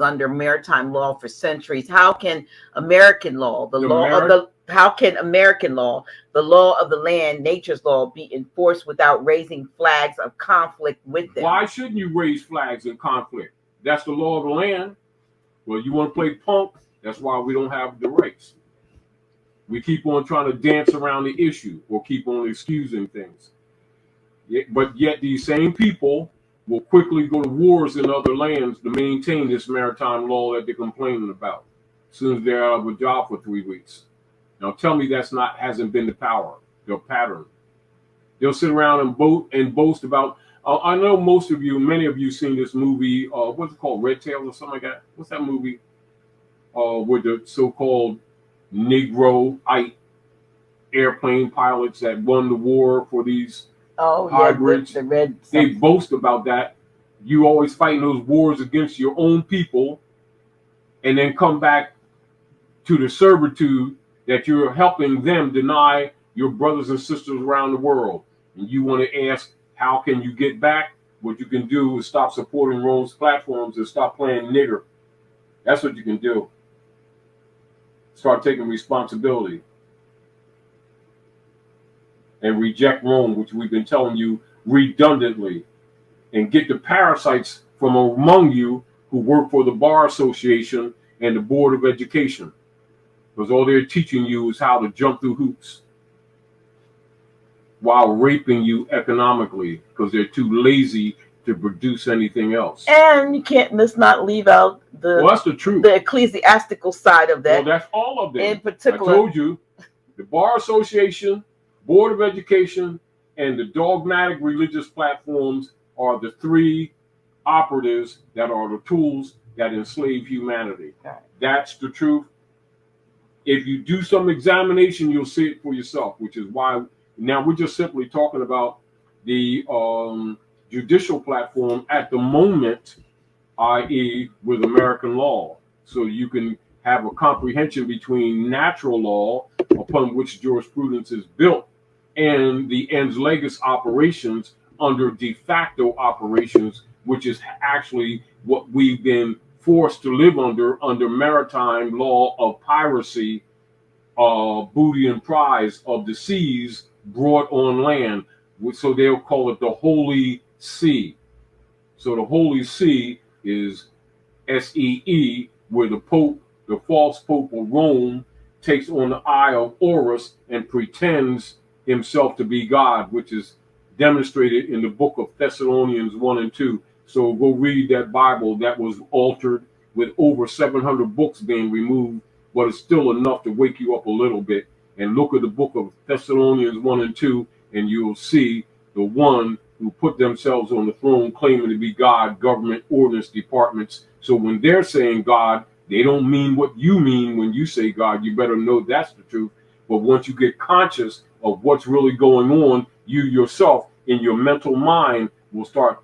under maritime law for centuries. How can American law, the law of the land, nature's law, be enforced without raising flags of conflict with them? Why shouldn't you raise flags in conflict? That's the law of the land. Well, you want to play punk? That's why we don't have the rights. We keep on trying to dance around the issue or keep on excusing things. But yet these same people will quickly go to wars in other lands to maintain this maritime law that they're complaining about as soon as they're out of a job for 3 weeks. Now tell me that's hasn't been their pattern. They'll sit around and boast about. I know many of you seen this movie. What's it called? Red Tails or something like that. What's that movie? With the so-called Negroite airplane pilots that won the war for these hybrids. Yeah, they boast about that. You always fighting those wars against your own people, and then come back to the servitude that you're helping them deny your brothers and sisters around the world. And you want to ask, how can you get back? What you can do is stop supporting Rome's platforms and stop playing nigger. That's what you can do. Start taking responsibility. And reject Rome, which we've been telling you redundantly. And get the parasites from among you who work for the Bar Association and the Board of Education. Because all they're teaching you is how to jump through hoops while raping you economically because they're too lazy to produce anything else. And let's not leave out that's the truth. The ecclesiastical side of that. Well, that's all of them. In particular, I told you, the Bar Association, Board of Education, and the dogmatic religious platforms are the three operatives that are the tools that enslave humanity. Right. That's the truth. If you do some examination, you'll see it for yourself, which is why now we're just simply talking about the judicial platform at the moment, i.e. with American law. So you can have a comprehension between natural law, upon which jurisprudence is built, and the ens legis operations under de facto operations, which is actually what we've been forced to live under maritime law of piracy, booty and prize of the seas brought on land. So they'll call it the Holy See. So the Holy See is SEE, where the Pope, the false Pope of Rome, takes on the eye of Horus and pretends himself to be God, which is demonstrated in the book of Thessalonians 1 and 2. So go read that Bible that was altered with over 700 books being removed, but it's still enough to wake you up a little bit. And look at the book of Thessalonians 1 and 2, and you'll see the one who put themselves on the throne claiming to be God, government ordinance departments. So when they're saying God, they don't mean what you mean when you say God. You better know that's the truth. But once you get conscious of what's really going on, you yourself in your mental mind will start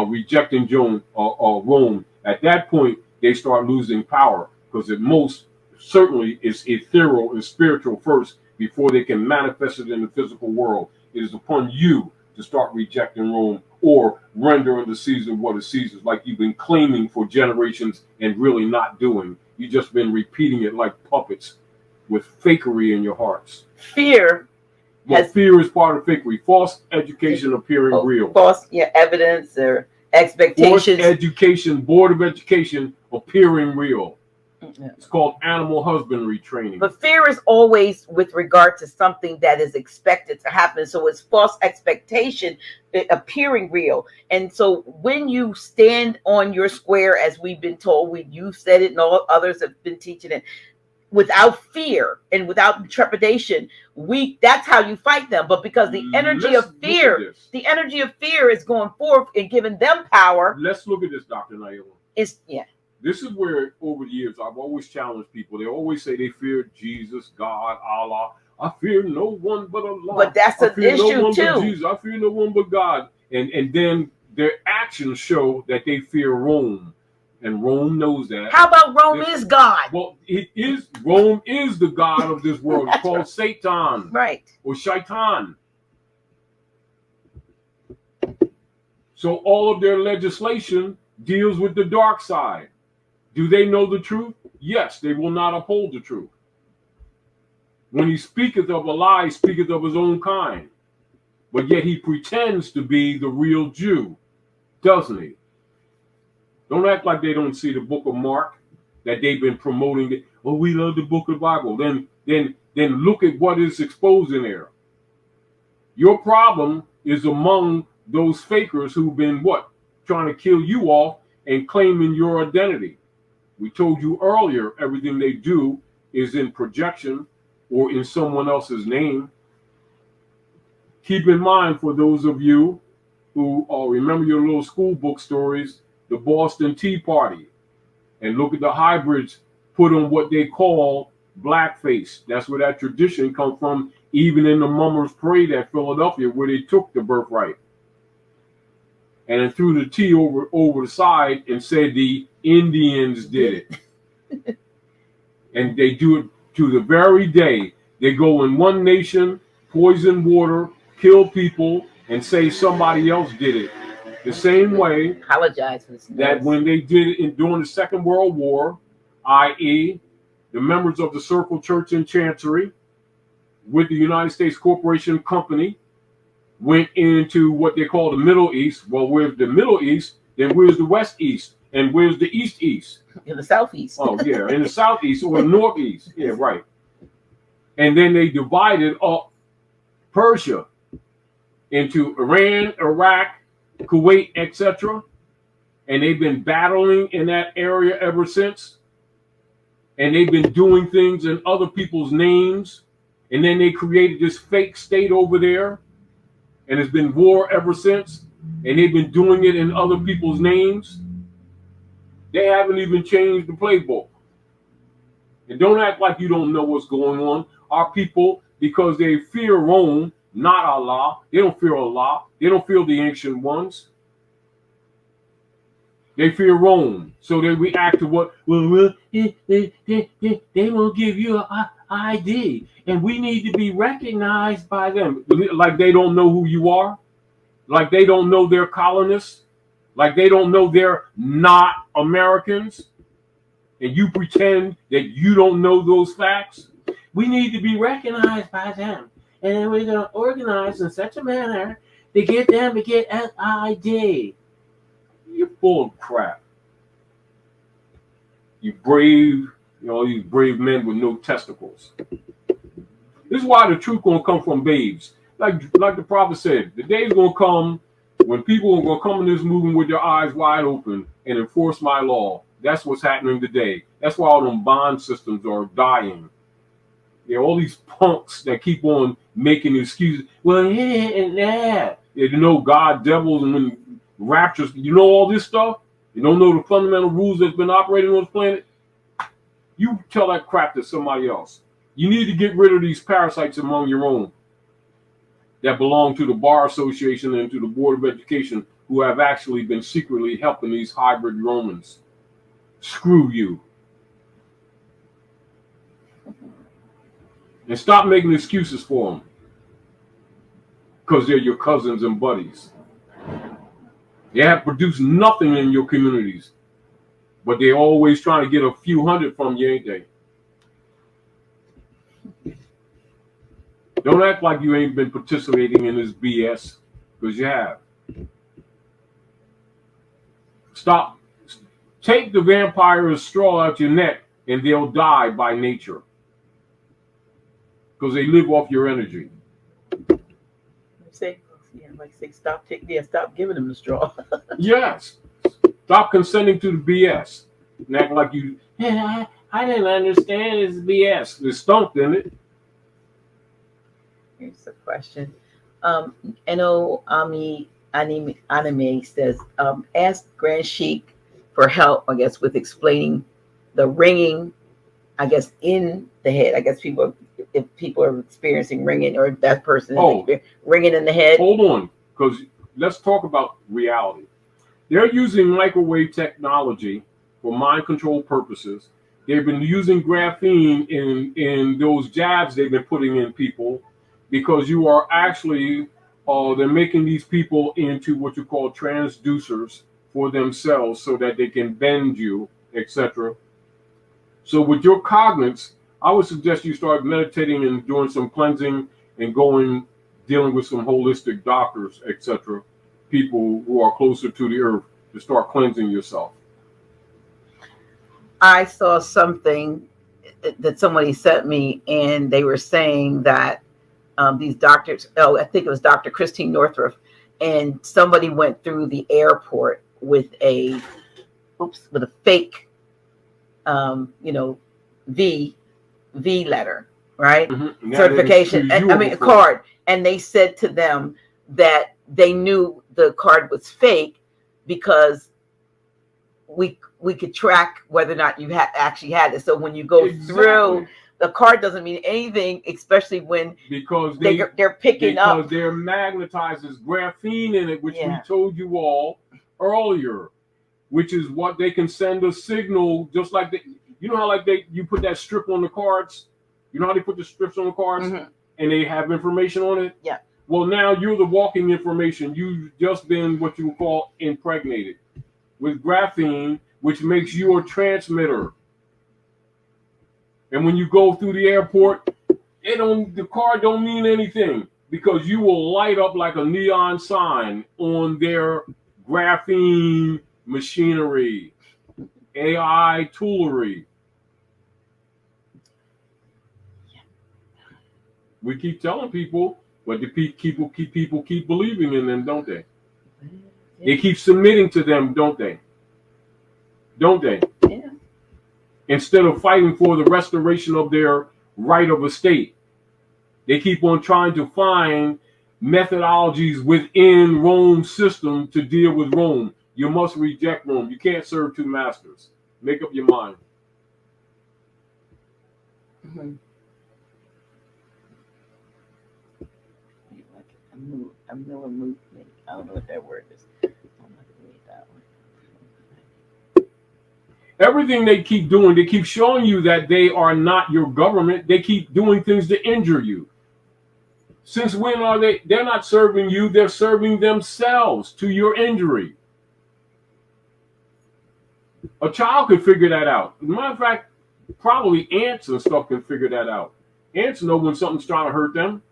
rejecting Rome. At that point, they start losing power because it most certainly is ethereal and spiritual first before they can manifest it in the physical world. It is upon you to start rejecting Rome or render unto Caesar what is Caesar's, like you've been claiming for generations and really not doing. You've just been repeating it like puppets with fakery in your hearts. Fear. Fear is part of fakery. False education appearing real. False evidence or expectations. False education, Board of Education appearing real. Yeah. It's called animal husbandry training. But fear is always with regard to something that is expected to happen. So it's false expectation appearing real. And so when you stand on your square, as we've been told, you said it and all others have been teaching it, without fear and without trepidation, that's how you fight them. But because the energy of fear is going forth and giving them power. Let's look at this, Dr. Naila. This is where, over the years, I've always challenged people. They always say they fear Jesus, God, Allah. I fear no one but Allah. But that's an issue too. Jesus. I fear no one but God. And then their actions show that they fear Rome. And Rome knows that. How about Rome is God? Well, Rome is the God of this world. It's called Satan. Right. Or Shaitan. So all of their legislation deals with the dark side. Do they know the truth? Yes, they will not uphold the truth. When he speaketh of a lie, he speaketh of his own kind. But yet he pretends to be the real Jew, doesn't he? Don't act like they don't see the book of Mark, that they've been promoting it. Oh, we love the book of the Bible. Then look at what is exposed in there. Your problem is among those fakers who've been what? Trying to kill you off and claiming your identity. We told you earlier, everything they do is in projection or in someone else's name. Keep in mind, for those of you who remember your little school book stories, the Boston Tea Party, and look at the hybrids put on what they call blackface. That's where that tradition comes from, even in the Mummers Parade at Philadelphia, where they took the birthright and then threw the tea over the side and said the Indians did it. And they do it to the very day. They go in one nation, poison water, kill people, and say somebody else did it. The same way apologize for this that when they did it during the Second World War, i.e., the members of the Circle Church in Chancery with the United States Corporation Company went into what they call the Middle East. Well, where's the Middle East? Then where's the West East? And where's the East East? In the Southeast. Oh, yeah, in the Southeast or the Northeast. Yeah, right. And then they divided up Persia into Iran, Iraq, Kuwait, etc. And they've been battling in that area ever since. And they've been doing things in other people's names. And then they created this fake state over there. And it's been war ever since. And they've been doing it in other people's names. They haven't even changed the playbook. And don't act like you don't know what's going on. Our people, because they fear Rome, not Allah. They don't fear Allah. They don't fear the ancient ones. They fear Rome. So they react to what? Well, they won't give you an ID. And we need to be recognized by them. Like they don't know who you are. Like they don't know they're colonists. Like they don't know they're not Americans. And you pretend that you don't know those facts. We need to be recognized by them. And then we're going to organize in such a manner to get them to get an ID. You're full of crap. You brave, these brave men with no testicles. This is why the truth going to come from babes. Like the prophet said, the day is going to come when people are going to come in this movement with their eyes wide open and enforce my law. That's what's happening today. That's why all them bond systems are dying. There are all these punks that keep on making excuses. Well, yeah, and that. You know, God, devils, and when raptures, you know all this stuff? You don't know the fundamental rules that's been operating on this planet? You tell that crap to somebody else. You need to get rid of these parasites among your own that belong to the Bar Association and to the Board of Education, who have actually been secretly helping these hybrid Romans. Screw you. And stop making excuses for them. Because they're your cousins and buddies. They have produced nothing in your communities. But they're always trying to get a few hundred from you, ain't they? Don't act like you ain't been participating in this BS, because you have. Stop. Take the vampire's straw out your neck and they'll die by nature. Because they live off your energy. Say, stop giving them the straw. Yes. Stop consenting to the BS. And act like you, I didn't understand this BS. It's stumped in it. Here's the question. Anime says, ask Grand Sheik for help, I guess, with explaining the ringing, I guess, in the head. I guess if people are experiencing ringing, or if that person is ringing in the head. Hold on, because let's talk about reality. They're using microwave technology for mind control purposes. They've been using graphene in those jabs they've been putting in people, because you are actually, they're making these people into what you call transducers for themselves so that they can bend you etc. So with your cognates, I would suggest you start meditating and doing some cleansing and dealing with some holistic doctors, etc. People who are closer to the earth to start cleansing yourself. I saw something that somebody sent me, and they were saying that these doctors, I think it was Dr. Christine Northrup, and somebody went through the airport with a fake, V letter, right? Mm-hmm. Certification, a card. And they said to them that they knew the card was fake because we could track whether or not you actually had it. So when you go through, the card doesn't mean anything, especially when they're picking up. Because they're magnetized. There's graphene in it, which we told you all earlier, which is what they can send a signal, just like you know how you put that strip on the cards? You know how they put the strips on the cards and they have information on it? Yeah. Well, now you're the walking information. You've just been what you would call impregnated with graphene, which makes you a transmitter. And when you go through the airport, the card don't mean anything because you will light up like a neon sign on their graphene machinery, AI toolery. We keep telling people, but the people keep believing in them, don't they? They keep submitting to them, don't they? Don't they? Yeah. Instead of fighting for the restoration of their right of estate, they keep on trying to find methodologies within Rome's system to deal with Rome. You must reject Rome. You can't serve two masters. Make up your mind. Mm-hmm. A Miller movement. I don't know what that word is. I'm not gonna read that one. Everything they keep doing, they keep showing you that they are not your government. They keep doing things to injure you. Since when are they? They're not serving you. They're serving themselves to your injury. A child could figure that out. As a matter of fact, probably ants and stuff can figure that out. Ants know when something's trying to hurt them.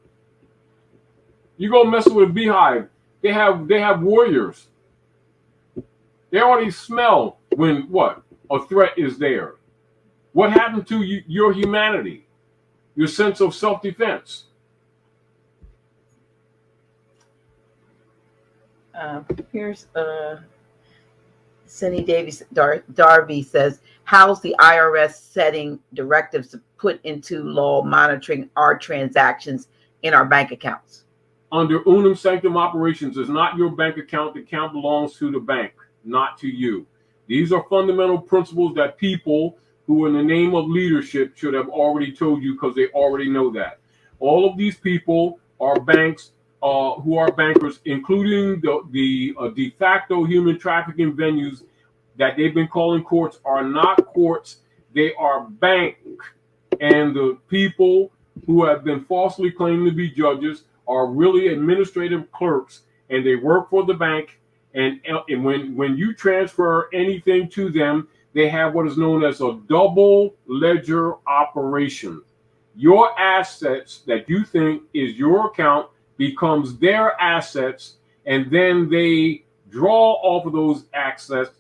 You go messing with a beehive, they have warriors. They already smell when a threat is there. What happened to your humanity, your sense of self-defense? Here's Cindy Davies Darby says, how's the IRS setting directives to put into law monitoring our transactions in our bank accounts? Under unum sanctum operations, is not your bank account. The account belongs to the bank, not to you. These are fundamental principles that people who in the name of leadership should have already told you because they already know that. All of these people are banks who are bankers, including the de facto human trafficking venues that they've been calling courts are not courts. They are bank. And the people who have been falsely claimed to be judges are really administrative clerks, and they work for the bank. And when you transfer anything to them, they have what is known as a double ledger operation. Your assets that you think is your account becomes their assets, and then they draw off of those assets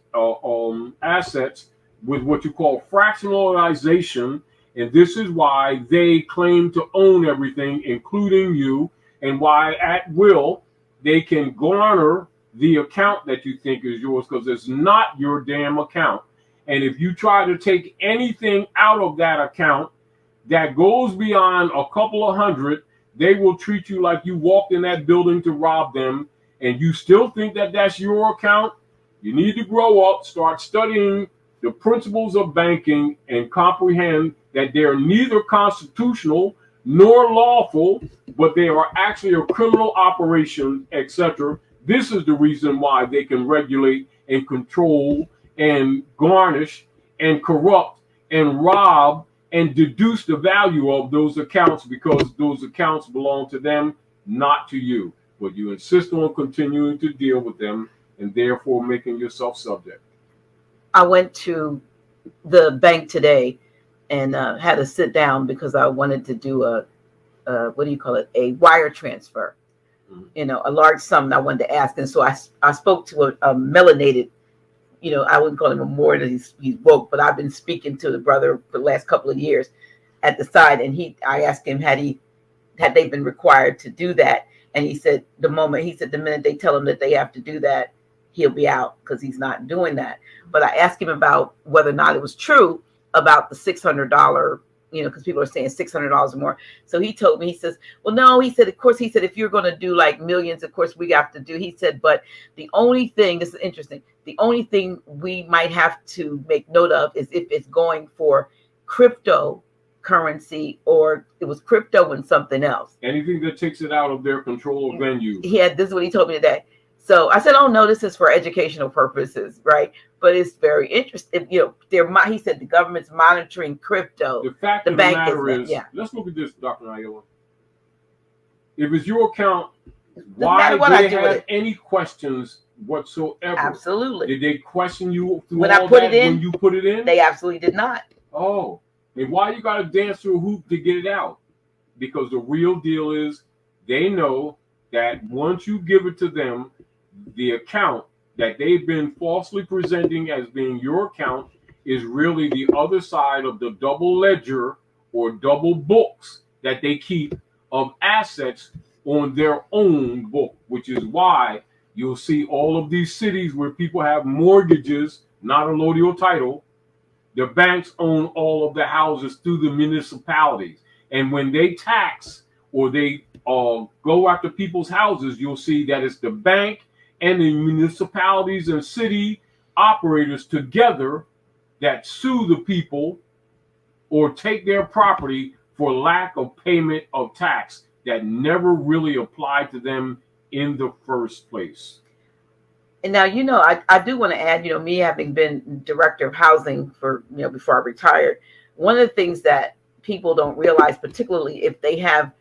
with what you call fractionalization. And this is why they claim to own everything, including you, and why at will they can garner the account that you think is yours, because it's not your damn account. And if you try to take anything out of that account that goes beyond a couple of hundred, they will treat you like you walked in that building to rob them, and you still think that that's your account. You need to grow up, start studying the principles of banking, and comprehend that they're neither constitutional nor lawful, but they are actually a criminal operation, etc. This is the reason why they can regulate and control and garnish and corrupt and rob and deduce the value of those accounts, because those accounts belong to them, not to you. But you insist on continuing to deal with them and therefore making yourself subject. I went to the bank today and had to sit down because I wanted to do a what do you call it? A wire transfer. You know, a large sum that I wanted to ask. And so I spoke to a melanated, you know, I wouldn't call him a more than he's woke, but I've been speaking to the brother for the last couple of years at the side. And I asked him, had they been required to do that? And he said, the minute they tell him that they have to do that, he'll be out because he's not doing that. But I asked him about whether or not it was true about the $600, you know, because people are saying $600 or more. So he told me, he says, well, no, he said, of course, he said, if you're going to do like millions, of course we have to do, he said, but the only thing, this is interesting, the only thing we might have to make note of is if it's going for cryptocurrency or it was crypto and something else. Anything that takes it out of their control of venue. This is what he told me today. So I said, oh, no, this is for educational purposes, right? But it's very interesting. You know, he said the government's monitoring crypto. The fact of the matter is, let's look at this, Dr. Naila. If it's your account, why did they have any questions whatsoever? Absolutely. Did they question you through when all I put that it in? When you put it in? They absolutely did not. Oh, and why you got to dance through a hoop to get it out? Because the real deal is they know that once you give it to them, the account that they've been falsely presenting as being your account is really the other side of the double ledger or double books that they keep of assets on their own book, which is why you'll see all of these cities where people have mortgages, not a allodial title. The banks own all of the houses through the municipalities. And when they tax or they go after people's houses, you'll see that it's the bank and the municipalities and city operators together that sue the people or take their property for lack of payment of tax that never really applied to them in the first place. And now, you know, I do want to add, you know, me having been director of housing for, you know, before I retired, one of the things that people don't realize, particularly if they have,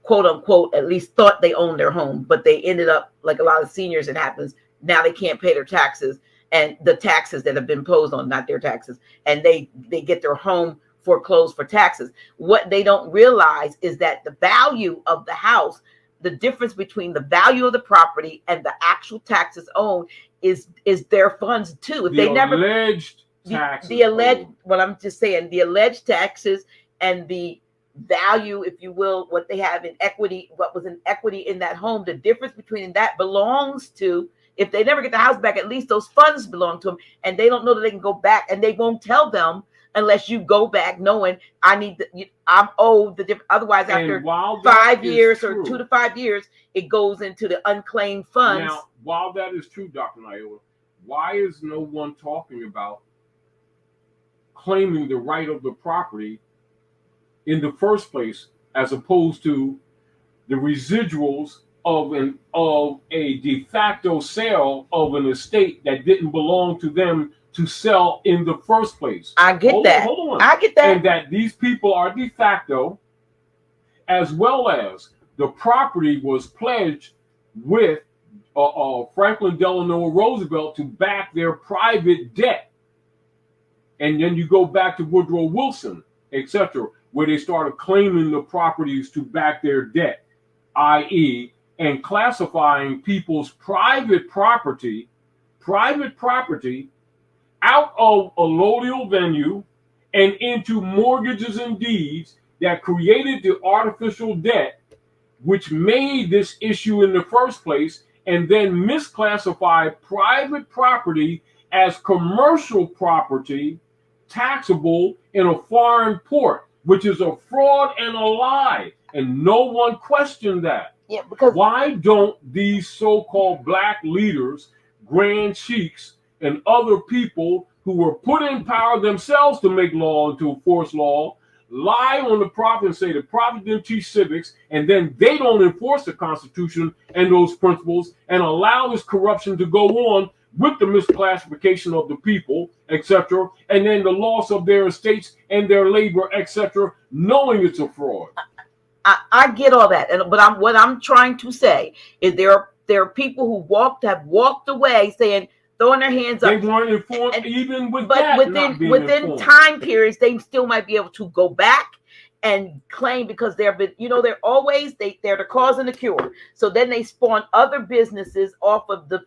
quote unquote, at least thought they owned their home, but they ended up like a lot of seniors, it happens. Now they can't pay their taxes and the taxes that have been imposed on, not their taxes. And they get their home foreclosed for taxes. What they don't realize is that the value of the house, the difference between the value of the property and the actual taxes owed is their funds too. If they never alleged taxes, the alleged, what I'm just saying, the alleged taxes and the value, if you will, what they have in equity, what was in equity in that home, the difference between that belongs to, if they never get the house back, at least those funds belong to them, and they don't know that they can go back, and they won't tell them unless you go back knowing I'm owed the difference. Otherwise, after 5 years or 2 to 5 years, it goes into the unclaimed funds. Now, while that is true, Dr. Naila, why is no one talking about claiming the right of the property in the first place, as opposed to the residuals of a de facto sale of an estate that didn't belong to them to sell in the first place? I get that. Hold on. I get that. And that these people are de facto, as well as the property was pledged with Franklin Delano Roosevelt to back their private debt. And then you go back to Woodrow Wilson, etc., where they started claiming the properties to back their debt, i.e., and classifying people's private property out of allodial venue and into mortgages and deeds that created the artificial debt, which made this issue in the first place, and then misclassified private property as commercial property taxable in a foreign port, which is a fraud and a lie. And no one questioned that. Yeah, because why don't these so-called black leaders, grand sheiks, and other people who were put in power themselves to make law and to enforce law, lie on the prophet and say the prophet didn't teach civics, and then they don't enforce the Constitution and those principles and allow this corruption to go on with the misclassification of the people, etc., and then the loss of their estates and their labor, etc., knowing it's a fraud. I get all that, what I'm trying to say is there are people who have walked away saying, throwing their hands They up. weren't informed, even with But that not being within informed. time periods, they still might be able to go back and claim, because they're they're the cause and the cure. So then they spawn other businesses off of the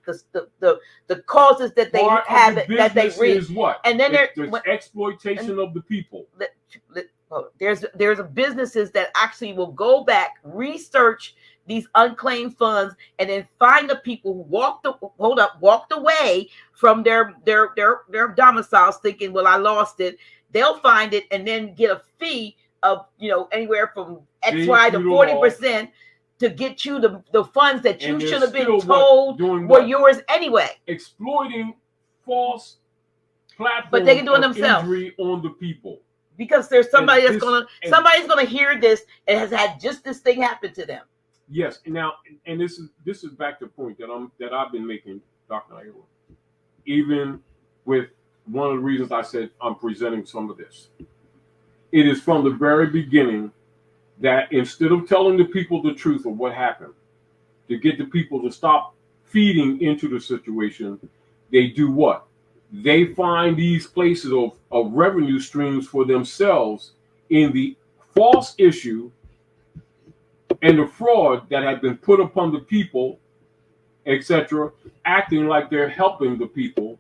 causes that they have, that they reach. Is what? And then there's exploitation of the people. There's businesses that actually will go back, research these unclaimed funds, and then find the people who walked away from their domiciles thinking, well, I lost it. They'll find it and then get a fee of anywhere from XY to 40% to get you the funds that you should have been told were yours anyway. Exploiting false platforms, but they can do it themselves. Injury on the people. Because there's somebody somebody's gonna hear this and has had just this thing happen to them. Yes. Now, and this is back to the point that I've been making, Dr. Naira. Even with one of the reasons I said I'm presenting some of this. It is from the very beginning that instead of telling the people the truth of what happened, to get the people to stop feeding into the situation, they do what? They find these places of revenue streams for themselves in the false issue and the fraud that had been put upon the people, etc., acting like they're helping the people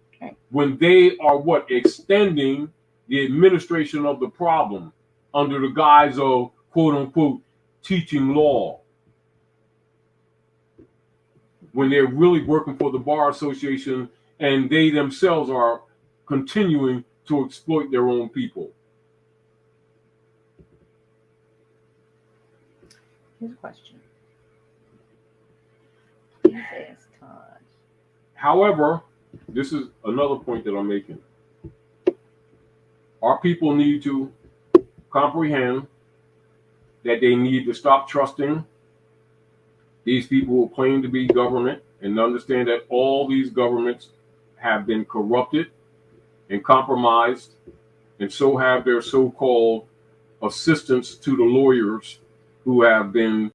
when they are what? Extending the administration of the problem under the guise of, quote unquote, teaching law, when they're really working for the Bar Association and they themselves are continuing to exploit their own people. Here's a question. Please ask Todd. However, this is another point that I'm making. Our people need to comprehend that they need to stop trusting these people who claim to be government, and understand that all these governments have been corrupted and compromised, and so have their so-called assistants to the lawyers who have been